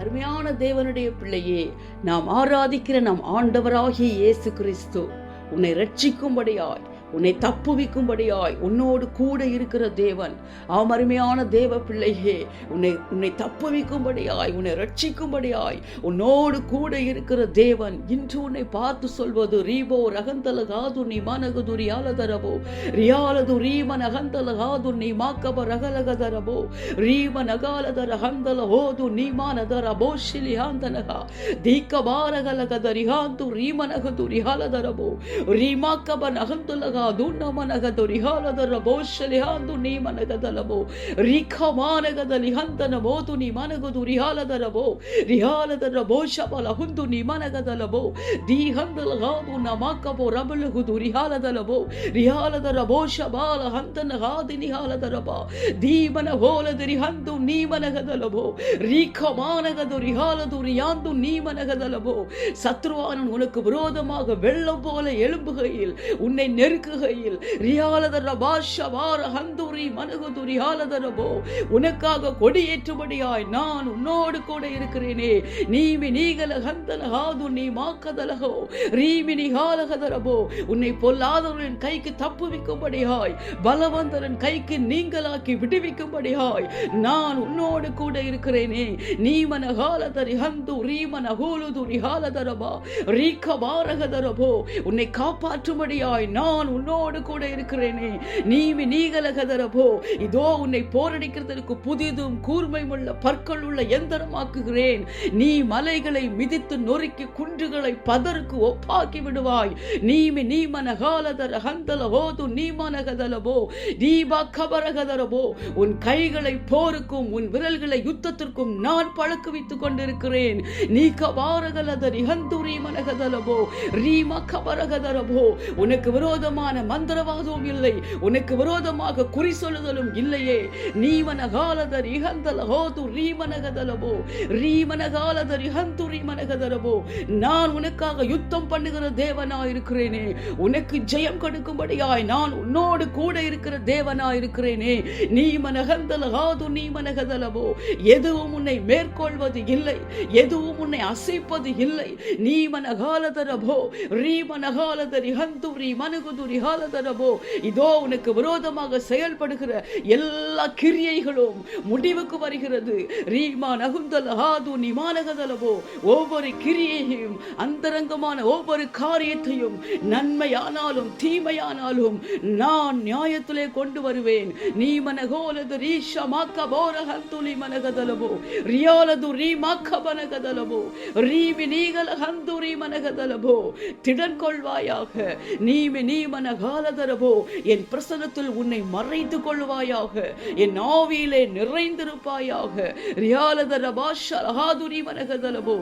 அருமையான தேவனுடைய பிள்ளையே, நாம் ஆராதிக்கிற நம் ஆண்டவராகிய இயேசு கிறிஸ்து உன்னை ரட்சிக்கும்படியாய், உன்னை தப்புவிக்கும்படியாய் உன்னோடு கூட இருக்கிற தேவன். அருமையான தேவ பிள்ளையே, உன்னை தப்புவிக்கும்படியாய், உன்னை ரட்சிக்கும்படியாய் உன்னோடு கூட இருக்கிற தேவன் இன்று உன்னை பார்த்து சொல்வது, ரீபோ ரகந்தலகாது நீ மனகுது ரியாலதரபோ ரியாலது ரீம நகந்தலகாது நீ மாக்கப ரகலகதரபோ ரீம நகாலதர ஹந்தல ஹோது நீ மானதரபோ ஷிலியாந்தனகா தீக்க பாரகலகத ரிஹாந்து ரீமனகது ரியாலதரபோ ரீமாக்கப நகந்தலக ದುನ್ನಮನಗದ ರಿಹಾಲದರ ಬೋಷಲಿಹಾಂದು ನೀ ಮನಗದಲಬೋ ರಿಖಮಾನಗದ ಲಿಹಂತನ ಬೋತು ನೀ ಮನಗದು ರಿಹಾಲದರಬೋ ರಿಹಾಲದರ ಬೋಷಬಲ ಹುಂದು ನೀ ಮನಗದಲಬೋ ದೀಹಂದಲಗಾದು ನಮಕಬೋ ರಬಲಗುದು ರಿಹಾಲದಲಬೋ ರಿಹಾಲದರ ಬೋಷಬಾಲ ಹಂತನ ಹಾದಿ ನಿಹಾಲದರಬ ದೀಮನ ಹೋಲದ ರಿಹಂದು ನೀ ಮನಗದಲಬೋ ரிகமானகது ரிஹாலது ரியாந்து நீ மனகதலபோ. சத்ருவானன் உனக்கு விரோதமாக வெள்ளம் போல எழும்புகையில், உன்னை நெருக்குகையில், உனக்காக கொடியேற்றும்படியாய் நான் உன்னோடு கூட இருக்கிறேனே. நீமி நீகல ஹந்தல ஹாது நீ மாக்கதலகோ ரீமி நிகாலகதரபோ. உன்னை பொல்லாதவர்களின் கைக்கு தப்புவிக்கும்படியாய், பலவந்தரின் கைக்கு நீங்களாக்கி விடுவிக்கும்படியாய் நான் உன்னோடு கூட இருக்கிறேனே. நீமன காலதரி ஹந்து ரீமன ஹூலுது ரிஹாலதரபா ரீகபாரகதரபோ. உன்னை காப்பாற்றும்படியாய் நான் உன்னோடு கூட இருக்கிறேனே. நீமி நீகலகதரபோ. இதோ உன்னை போரடிக்கிறதற்கு புதிதும் கூர்மையுள்ள பற்கள் உள்ள எந்திரமாக்குகிறேன். நீ மலைகளை மிதித்து நொறுக்கி குன்றுகளை பதருக்கு ஒப்பாக்கி விடுவாய். நீமி நீமன காலதர ஹந்தல ஹோது நீமனகதலபோ தீபா கபரகதரபோ. உன் கைகளை போருக்கும் உன் விரல்களை யுத்தத்திற்கும் நான் பழக்குவித்துக் கொண்டிருக்கிறேன். நீ கபாரகலதரி ஹந்துரி மனகதலபோ ரீமா கபரகதரபோ. உனக்கு விரோதமான மந்திரவாதமும் இல்லை, உனக்கு விரோதமாக குறி சொல்லுதலும் இல்லையே. நீமனகாலதரி ஹந்தல ஹோது ரீமனகதலபோ ரீமனகாலதரி ஹந்துரி மனகதலபோ. நான் உனக்காக யுத்தம் பண்ணுகிற தேவனாயிருக்கிறேனே. உனக்கு ஜெயம் கொடுக்கும்படியாய் நான் உன்னோடு கூட இருக்கிற தேவனாயிருக்கிறேனே. நீமனகந்தல ஹாது நீமனகதலபோ. எதுவும் உன்னை மேற்கொள்வது இல்லை, எதுவும் உன்னை அசைப்பது இல்லை. நீமனகாலதரபோ ரீமனகாலதரி ஹந்துரி மனகுதுரி ஹாலதரபோ. இதோ உனக்கு விரோதமாக செயல்படுகிற எல்லா கிரியைகளும் முடிவுக்கு வருகிறது. ரீமா நகுந்தல ஹாது நிமானகதலபோ. ஒவ்வொரு கிரியையும், அந்தரங்கமான ஒவ்வொரு காரியத்தையும், நன்மையானாலும் தீமையானாலும் நான் நியாயத்திலே கொண்டு வருவேன். நீ மனகோலது ரீஷா மாக்க போரஹந்துலி மனகதலபோ ரியாலது ரீமாக்க மனகதலபோ ரீமி நீகல ஹந்துரி மனகதலபோ. திடன் கொள்வாயாக. நீமி நீ மனகாலதரபோ. என் பிரசனத்தில் உன்னை மறைத்து கொள்வாயாக. என் ஆவியிலே நிறைந்திருப்பாயாக. ரியாலதரபாஷாதுரி மனகதலபோ.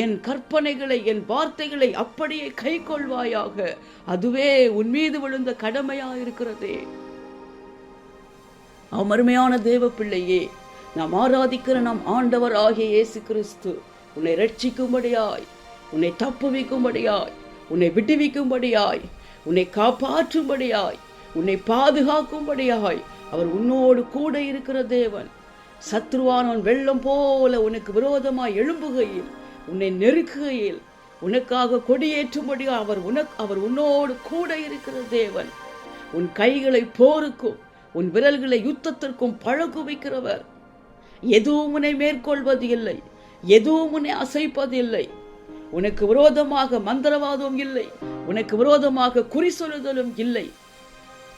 என் கற்பனைகளை, என் வார்த்தைகளை அப்படியே கை கொள்வாயாக. அதுவே உன் மீது விழுந்த கடமையாயிருக்கிறதே. அருமையான தேவ பிள்ளையே, நாம் ஆராதிக்கிற நம் ஆண்டவர் ஆகிய இயேசு கிறிஸ்து உன்னை ரட்சிக்கும்படியாய், உன்னை தப்புவிக்கும்படியாய், உன்னை விடுவிக்கும்படியாய், உன்னை காப்பாற்றும்படியாய், உன்னை பாதுகாக்கும்படியாய் அவர் உன்னோடு கூட இருக்கிற தேவன். சத்ருவானவன் வெள்ளம் போல உனக்கு விரோதமாய் எழும்புகையில், உன்னை நெருக்குகையில், உனக்காக கொடியேற்றும்படியாய் அவர் உன்னோடு கூட இருக்கிற தேவன். உன் கைகளை போருக்கும் உன் விரல்களை யுத்தத்திற்கும் பழகுவிக்கிறவர். எதுவும் உன்னை மேற்கொள்வது இல்லை, எதுவும் உன்னை அசைப்பது இல்லை. உனக்கு விரோதமாக மந்திரவாதம் இல்லை, உனக்கு விரோதமாக குறி சொல்லுதலும் இல்லை.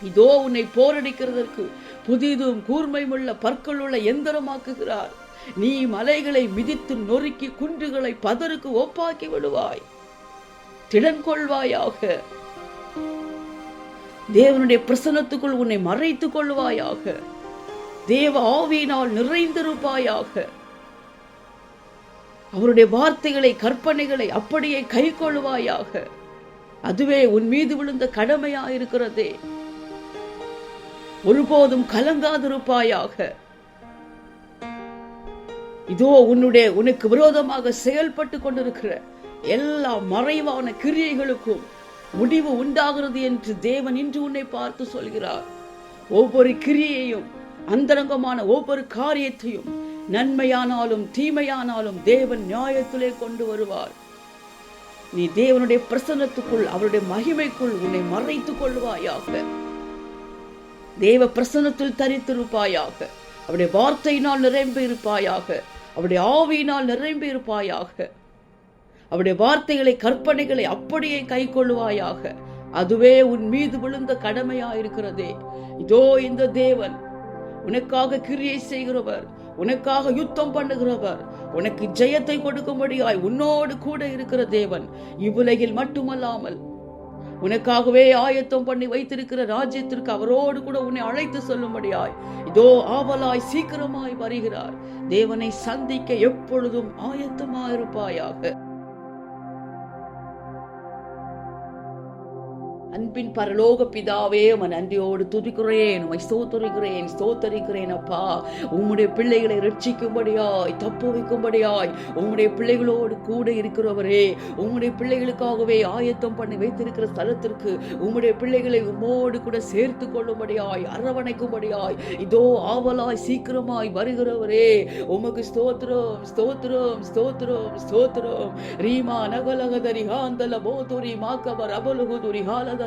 இதோ உன்னை போரடிக்கிறதற்கு புதிதும் கூர்மையுள்ள பற்களுள்ள எந்திரமாக்குகிறார். நீ மலைகளை மிதித்து நொறுக்கி குன்றுகளை பதருக்கு ஒப்பாக்கி விடுவாய். திடன் கொள்வாயாக. தேவனுடைய பிரசன்னத்துக்குள் உன்னை மறைத்துக் கொள்வாயாக. தேவ ஆவியினால் நிறைந்திருப்பாயாக. அவருடைய வார்த்தைகளை, கற்பனைகளை அப்படியே கை கொள்வாயாக. அதுவே உன் மீது விழுந்த கடமையாயிருக்கிறதே. ஒருபோதும் கலங்காதிருப்பாயாக. இதோ உனக்கு விரோதமாக செயல்பட்டு கொண்டிருக்கிற எல்லா மறைவான கிரியைகளுக்கும் முடிவு உண்டாகிறது என்று தேவன் இன்று உன்னை பார்த்து சொல்கிறார். ஒவ்வொரு கிரியையும், அந்தரங்கமான ஒவ்வொரு காரியத்தையும் நன்மையானாலும் தீமையானாலும் தேவன் நியாயத்திலே கொண்டு வருவார். நீ தேவனுடைய பிரசன்னத்துக்குள், அவருடைய மகிமைக்குள் உன்னை மறைத்துக் கொள்வாயாக. தேவ பிரசன்னத்தில் தரித்திருப்பாயாக. அவருடைய வார்த்தையினால் நிரம்பி இருப்பாயாக. அவருடைய ஆவியினால் நிரம்பி இருப்பாயாக. அவருடைய வார்த்தைகளை, கற்பனைகளை அப்படியே கை கொள்வாயாக. அதுவே உன் மீது விழுந்த கடமையாயிருக்கிறதே. இதோ இந்த தேவன் உனக்காக கிரியை செய்கிறவர், உனக்காக யுத்தம் பண்ணுகிறவர், உனக்கு ஜெயத்தை கொடுக்கும்படியாய் உன்னோடு கூட இருக்கிற தேவன். இவ்வுலகில் மட்டுமல்லாமல் உனக்காகவே ஆயத்தம் பண்ணி வைத்திருக்கிற ராஜ்யத்திற்கு அவரோடு கூட உன்னை அழைத்து சொல்லும்படியாய் இதோ ஆவலாய் சீக்கிரமாய் வருகிறார். தேவனை சந்திக்க எப்பொழுதும் ஆயத்தமாயிருப்பாயாக. அன்பின் பரலோக பிதாவே, உம்மை நன்றியோடு துதிக்கிறேன், உம்மை ஸ்தோத்தரிக்கிறேன் அப்பா. உம்முடைய பிள்ளைகளை ரட்சிக்கும்படியாய், தப்பு வைக்கும்படியாய் உம்முடைய பிள்ளைகளோடு கூட இருக்கிறவரே, உம்முடைய பிள்ளைகளுக்காகவே ஆயத்தம் பண்ணி வைத்திருக்கிற ஸ்தலத்திற்கு உம்முடைய பிள்ளைகளை உம்மோடு கூட சேர்த்து கொள்ளும்படியாய், அரவணைக்கும்படியாய் இதோ ஆவலாய் சீக்கிரமாய் வருகிறவரே, உமக்கு ஸ்தோத்திரம் ஸ்தோத்திரம் ஸ்தோத்திரம் ஸ்தோத்திரம். ரீமா நகலகதரி ஹாந்தல போதுரி மாக்கபர் அபலுகுதுரி ஹாலத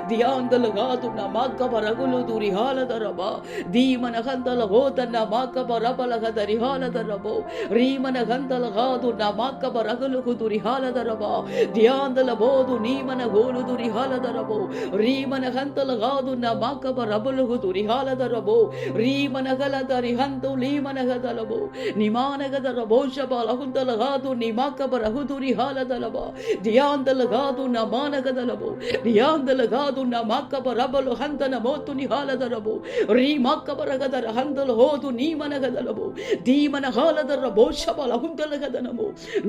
தியாந்தல காதுன மாக்கபர் அகுலுதுரி ஹாலதரபா தீமன கந்தல ஹோதன மாக்கபர் அபலகதரி ஹாலதரபோ ரீமன கந்தல காதுன மாக்கபர் அகுலுகுதுரி ஹாலதரபா தியாந்தல போது நீமன கோலுதுரி ஹாலதரபோ ரீமன கந்தல காதுன மாக்கபர் அபலுகுதுரி ஹாலதரபோ ரீமன கலதரி ஹந்து லீமன கதலபோ நிமான கதரபோ ஷபல் அகுந்தல காது நீ மாக்கபர் அகுதுரி ஹாலதலபா தியாந்தல காதுன மானகதலபோ தியாந்தல காதுன மாக்கபர் அபலு ஹந்தன மோத்துனி ஹாலதரபோ ரீமாக்கபரகதர ஹந்தல ஹோது நீமனகதலபோ தீமன ஹாலதரபோ ஷபல் அகுந்தலகதனமோ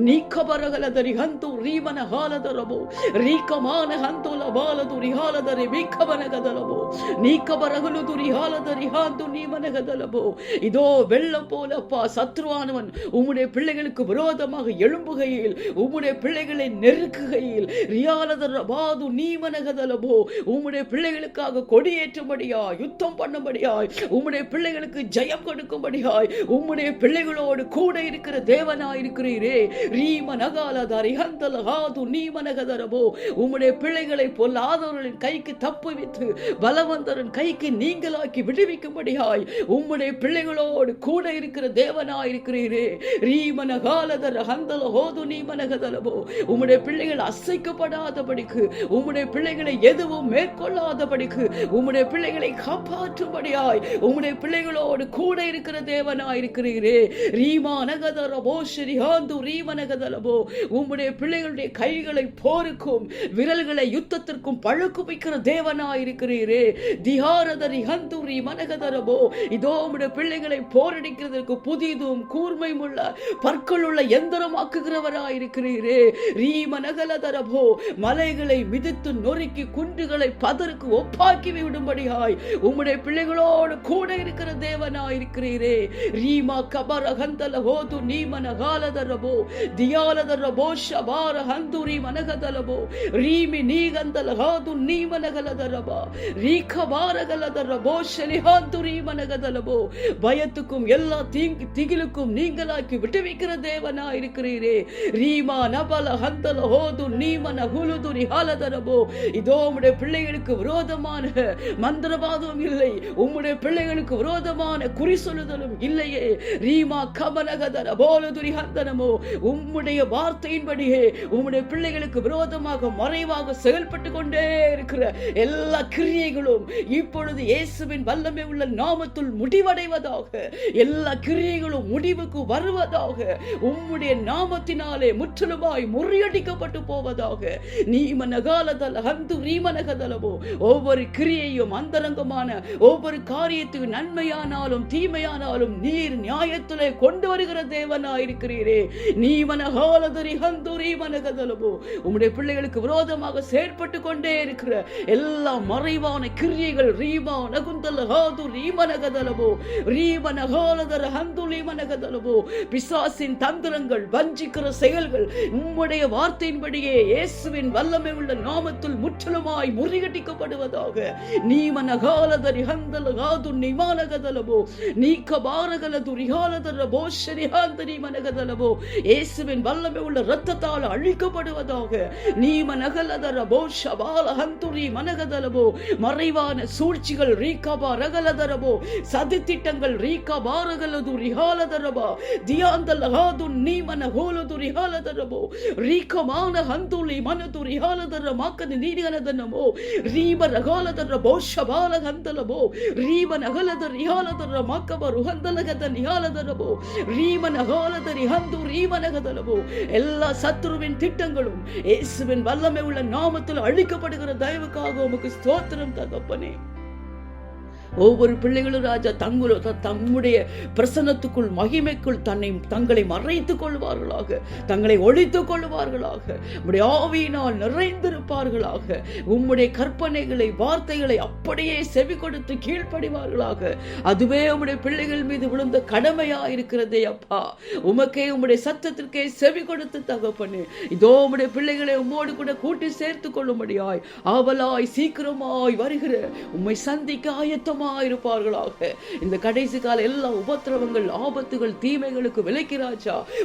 நீக்கபரகலதரி ஹந்து ரீமன ஹாலதரபோ ரீகமான ஹந்துல பாலதுரி ஹாலதரி மீக்கபனகதலபோ நீக்கபரகலுதுரி ஹாலதரி ஹாந்து நீமனகதலபோ. இதோ வெள்ளம் போலப்பா சத்ருவானவன் உம்முடைய பிள்ளைகளுக்கு விரோதமாக எழும்புகையில், உம்முடைய பிள்ளைகளை நெருக்குகையில் ரியாலதர பாது நீமனகதலபோ உம்முடைய பிள்ளைகளுக்காக கொடியேற்றும்படியாய், யுத்தம் பண்ணும்படியாய், உம்முடைய பிள்ளைகளுக்கு ஜெயம் கொடுக்கும்படியாய் உம்முடைய பிள்ளைகளோடு கூட இருக்கிற தேவனாயிருக்கிறீரே. ரீமனகாலதரி ஹந்தல ஹாது நீமனகதரபோ உம்முடைய பிள்ளைகளை பொல்லாதவர்களின் கைக்கு தப்புவித்து பலவந்தரின் கைக்கு நீங்களாக்கி விடுவிக்கும்படியாய் உம்முடைய பிள்ளைகளோடு கூட இருக்கிற தேவனாயிருக்கிறீரே. ரீமனகாலதர ஹந்தல ஹோது நீமனகதலபோ உம்முடைய பிள்ளைகள் அசைக்கப்படாதபடிக்கு, உம்முடைய பிள்ளைகளை எதுவும் மேற்கொள்ளாதபடிக்கு, உம்முடைய பிள்ளைகளை காப்பாற்றும்படியாய் உம்முடைய பிள்ளைகளோடு கூட இருக்கிற தேவனாயிருக்கிறீரே. ரீமானகதரபோ ஸ்ரீஹாந்து ரீமனகதலபோ உம்முடைய பிள்ளைகளுடைய கைகளை போருக்கும் விரல்களை யுத்தத்திற்கும் பழக்குவிக்கிற தேவனாயிருக்கிறீரே. திஹாரதரி ஹந்து ரீமனகதரபோ இதோ உம்முடைய பிள்ளைகளை போரடிக்கிறதற்கு புதிதும் கூர்மையும் உள்ள பற்களுள்ள எந்திரமாக்குகிறவராயிருக்கிறீரே. ரீமனகலதரபோ மலைகளை மிதித்து நொறுக்கி குன்றுகளை பதருக்கு ஒப்பாக்கி விடும்படியாய் உம்முடைய பிள்ளைகளோடு கூட இருக்கிற தேவனாயிருக்கிறீரே. ரீமா கபர ஹந்தல ஹோது நீமன காலதரபோ தியாலதரபோ ஷபார ஹந்துரி மனகதலபோ ரீமி நீகந்தல ஹாது நீமனகலதரபா ரீகபாரகலதரபோ ஷலிஹாந்துரி மனகதலபோ பயத்துக்கும் எல்லா திகிலுக்கும் நீங்களாக்கி விட்டுவிக்கிற தேவனாயிருக்கிறீரே. ரீமா நபல ஹந்தல ஹோது நீமன குலுதுரி ஹாலதரபோ இதோ உம்முடைய பிள்ளைகளுக்கு விரோதமான மந்திரவாதம் இல்லை, உம்முடைய பிள்ளைகளுக்கு விரோதமான குறி சொல்லுதலும் இல்லையே. ரீமா கமனகதர போலதுரி ஹந்தனமோ உம்முடைய வார்த்தையின்படியே உம்முடைய பிள்ளைகளுக்கு விரோதமாக மறைவாக செயல்பட்டு கொண்டே இருக்கிற எல்லா கிரியைகளும் இப்பொழுது இயேசுவின் வல்லமை உள்ள நாமத்தில் முடிவடைவதாக. எல்லா கிரியைகளும் முடிவுக்கு வருவதாக. உம்முடைய நாமத்தினாலே முற்றிலுமாய் முறியடிக்கப்பட்டு போவதாக. நீமனகாலதல ஹந்து ரீமனகதலவோ ஒவ்வொரு கிரியையும் அந்தரங்கமான ஒவ்வொரு காரியத்துக்கு நன்மையானாலும் தீமையானாலும் நீர் நியாயத்திலே கொண்டு வருகிற தேவனாயிருக்கிறீரே. நீமனகாலதரி ஹந்து ரீமனகதலவோ உம்முடைய பிள்ளைகளுக்கு விரோதமாக செயற்பட்டு கொண்டே இருக்கிற எல்லா மறைவான கிரியைகள் ரீமா நகுந்தல ஹாது ரீமனகதலவோ ரீமனகாலதர ஹந்து ரீமனகதலவோ பிசாசின் தந்திரங்கள் வஞ்சிக்கிற செயல்கள் உம்முடைய வார்த்தையின்படியே இயேசுவின் வல்லமை உள்ள நாமத்தில் முற்றிலுமாய் முறியடிக்கப்படுவதாக. நீமனகாலதரி ஹந்தலகாது நிமானகதலபோ நீக்கபாரகலது ரிகாலதரபோ ஷரிஹாந்தரி மனகதலபோ இயேசுவின் வல்லமை உள்ள இரத்தத்தால் அழிக்கப்படுவதாக. நீமனகலதரபோ ஷபால ஹந்துரி மனகதலபோ மறைவான சூழ்ச்சிகள் ரீகபா ரகலதரபோ சதித்திட்டங்கள் ரீகபாரகலது ரிகாலதரபா தியாந்தலகாது நீமனகோலது ரிகாலதரபோ ரீகமான ஹந்துலி மனது ரிகாலதர மாக்கதி நீரிகலதனமோ ரீப ரகாலதரபோ ஷபால ஹந்தலபோ ரீப நகலத ரிகாலதர மாக்கப ருஹந்தலகத நிகாலதரபோ ரீப நகாலத ரிஹந்து ரீப நகதலபோ எல்லா சத்துருவின் திட்டங்களும் இயேசுவின் வல்லமை உள்ள நாமத்தில் அழிக்கப்படுகிற தயவுக்காக உமக்கு ஸ்தோத்திரம் தகப்பனே. ஒவ்வொரு பிள்ளைகளும் ராஜா தம்முடைய பிரசன்னத்துக்குள் மகிமைக்குள் தங்களை மறைத்துக் கொள்வார்களாக, தங்களை ஒழித்துக் கொள்வார்களாக, உம்முடைய ஆவியினால் நிறைந்திருப்பார்களாக, உம்முடைய கற்பனைகளை வார்த்தைகளை அப்படியே செவி கொடுத்து கீழ்ப்படிவார்களாக. அதுவே உம்முடைய பிள்ளைகள் மீது விழுந்த கடமையா இருக்கிறதே அப்பா. உமக்கே உம்முடைய சத்தத்திற்கே செவி கொடுத்து தகப்பனே, இதோ உம்முடைய பிள்ளைகளை உம்மோடு கூட கூட்டி சேர்த்துக் கொள்ளும்படியாய் ஆவலாய் சீக்கிரமாய் வருகிற உம்மை சந்திக்க ஆயத்தமா இருப்பார்களாக. இந்த கடைசி கால எல்லா உபத்திரவங்கள் ஆபத்துகள் தீமைகளுக்கு விலக்கி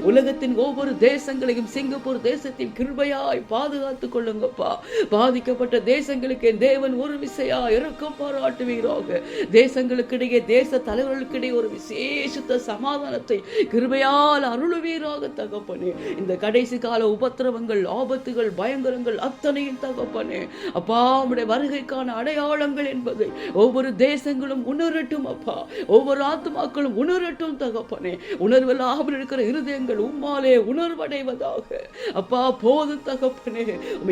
உலகத்தின் ஒவ்வொரு தேசங்களையும் சிங்கப்பூர் தேசத்தின் கிருபையாய் பாதுகாத்துக் கொள்ளுங்கப்பா. பாதிக்கப்பட்ட தேசங்களுக்கு தேவன் ஒரு விசையா இரக்கம் பாராட்டுவீராக. தேசங்களுக்கிடையே தேச தலைவர்களுக்கிடையே ஒரு விசேஷத்த சமாதானத்தை கிருபையால் அருளுவீராக தகப்பனே. இந்த கடைசி கால உபத்திரவங்கள் ஆபத்துகள் பயங்கரங்கள் அத்தனையும் தகப்பனே அப்பா உம்முடைய வருகைக்கான அடையாளங்கள் என்பதை ஒவ்வொரு தேசங்களும் உணரட்டும் அப்பா. ஒவ்வொரு ஆத்துமாக்களும் உணரட்டும் தகப்பனே. உணர்வெல்லாம் இருக்கிற இருதயங்கள் உம்மாலே உணர்வடைவதாக அப்பா. போது தகப்பனே,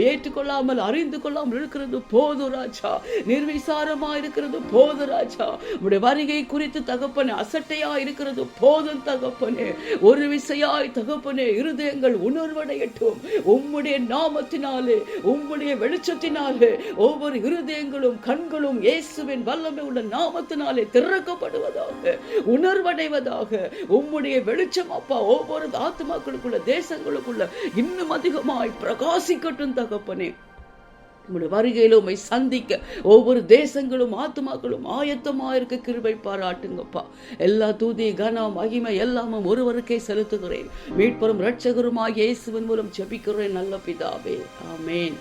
ஏற்றுக்கொள்ளாமல் அறிந்து கொள்ளாமல் இருக்கிறது போது ராஜா. நிர்விசாரமா இருக்கிறது போது ராஜா. உம்முடைய வருகை குறித்து தகப்பனே அசட்டையா இருக்கிறது போதும் தகப்பனே. ஒரு விசையாய் தகப்பனே இருதயங்கள் உணர்வடையட்டும். உம்முடைய நாமத்தினாலே உம்முடைய வெளிச்சத்தினாலே ஒவ்வொரு இருதயங்களும் கண்களும் இயேசுவின் வல்லமை உள்ள நாமத்தினாலே திறக்கப்படுவதாக, உணர்வடைவதாக. உம்முடைய வெளிச்சம் அப்பா ஒவ்வொரு ஆத்துமாக்களுக்குள்ள தேசங்களுக்குள்ள இன்னும் அதிகமாய் பிரகாசிக்கட்டும் தகப்பனே. உம்முடைய வருகையில உம்மை சந்திக்க ஒவ்வொரு தேசங்களும் ஆத்துமாக்களும் ஆயத்தமாயிருக்க கிருபை பாராட்டுங்கப்பா. எல்லா தூதி கனம் மகிமை எல்லாமும் ஒருவருக்கே செலுத்துகிறேன். மீட்பரும் இரட்சகருமாகிய இயேசுவின் மூலம் ஜெபிக்கிறேன் நல்ல பிதாவே, ஆமென்.